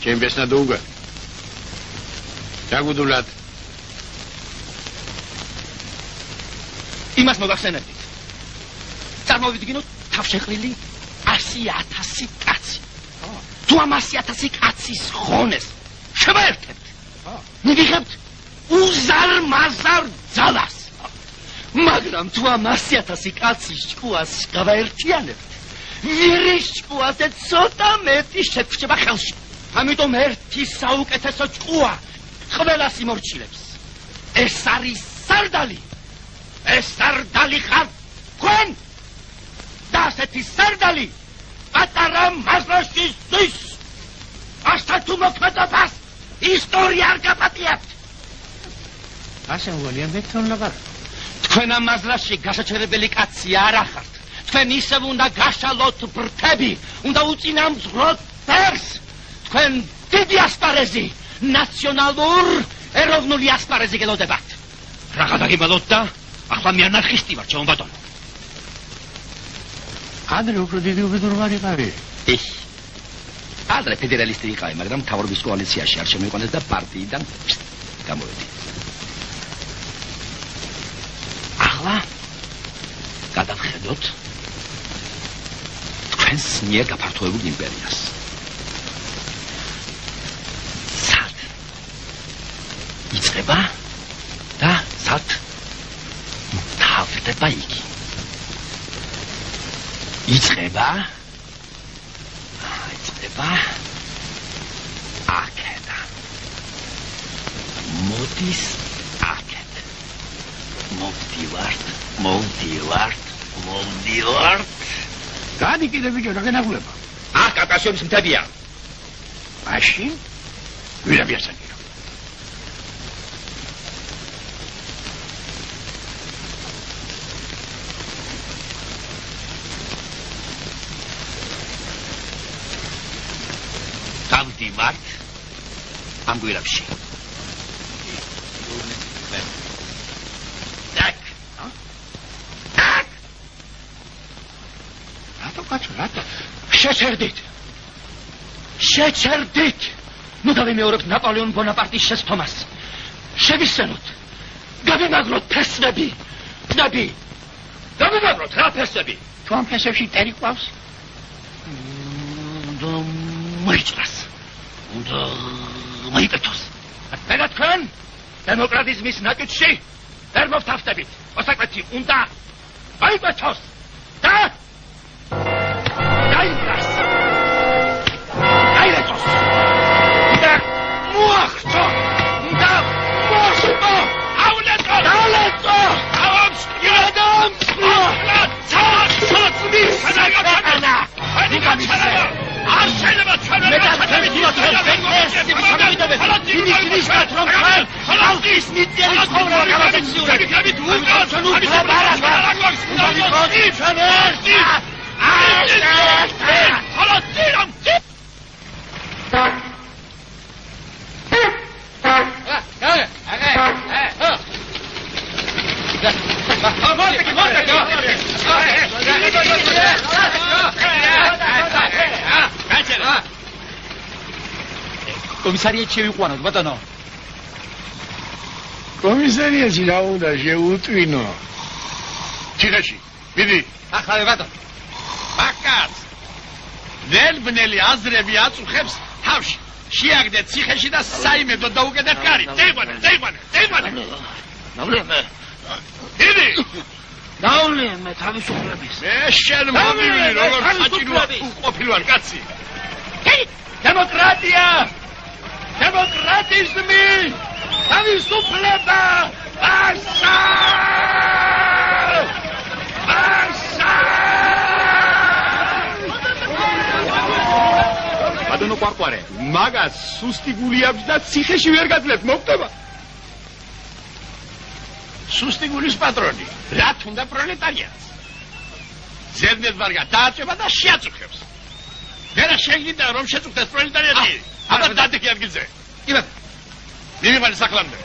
ჩემ ბესნა დოუგა. დაგუდულად. იმას მოგახსენებდით. წარმოვიდგინოთ თავშეყრილი 100,000 კაცი. თუ ამ 100,000 კაცის ხონეს შევაერთებთ. მივიღებთ უზარმაზარ ძალას. მაგრამ თუ ამ 100,000 კაცის ჭკუას გავაერთიანებთ, ვირის ჭკუაზე ცოტა მეტი შეგვჭება ხელში. ამიტომ ერთი საუკეთესო ჭკუა ყველას იმორჩილებს. ეს არის სარდალი. ეს სარდალი ხარ თქვენ და ასეთი სარდალი პატარა მაზრაში ზის. ასთან თუ მოქმედებას ისტორია არ გაპატიებთ. ასე უვალია მე თვითონ ლაპარ. თქვენ ამ მაზრაში გასაჩერებელი კაცი არ ახართ. თქვენ ისევ უნდა გაშალოთ ბრთები, უნდა უწინამძღვროთ ფერს. თქვენ დიდი ასპარეზი, ნაციონალურ ეროვნული ასპარეზი გელოდებათ. რაღა დაგიბალოთ და ახლა მე ანარქისტი ვარ, ჩემო ბატონო. ადრე უფრო დიდი უბედურვარი ყავი. ადრე ფედერალისტი იყავი, მაგრამ მთავრობის კოალიციაში არ შემოიყვანეს და პარტიიდან გამოვედი. ახლა გადავხედოთ თქვენს მიერ გაფართოებულ იმპერიას. სად იწყება და სად თავდება იგი. იწყება აქედან. მოდის აქეთ. მოვდივართ. გადი კიდე ბიჭო რა გენაგულება? აქ კაკაშოების მთებია. მაშინ ვირაბი ასაკირო. დავდივართ ამ გვირაბში. რატო? შეჩერდით. ნუ დავიმეორებთ ნაპოლეონ ბონაპარტის შესწომას. შევისწენოთ. გავიმაგროთ ფესვები. გავიმაგროთ რა ფესვები? თუ ამ ფესებში ტერი ყავს? უნდა მოიპეთოს. და თქვენ დემოკრატიზმის ნაკეთში ვერ მოვთავსდებით. მოსაკვეთი უნდა მოიპეთოს. და კომისარიატში შევიყვანოთ, ბატონო. კომისარიატში რა უნდა შეუტვინო? ციხეში, მიდი. ახლა ბატონო. ბაკაც. ნელ-ბნელი აზრები აწუხებს თავში. შეაგდეთ ციხეში და საიმედო დაუკიდეთ კარი. წეიბანე. ნავლემე. დიდი. ნავლემე თავისუფლების. შენ მომივიდი როგორ საჭიროა ყოფილვარ კაცი. დემოკრატია! დემოკრატიზმი! თავისუფლება! აშა! ბატონო ყვარყვარე, მაგას სუსტი გული აქვს და ციხეში ვერ გაძლევთ, მოხდება. სუსტი გულის პატრონი. რა თუნდა პროლეტარიატს. ზერნეთ ვარგა დააწება და შეაწუხებს. ვერა შეგინდა რომ შეწუხდეს პროლეტარიატი. აბა დადექი ადგილზე. იბა. მივიყვანე სახლამდე.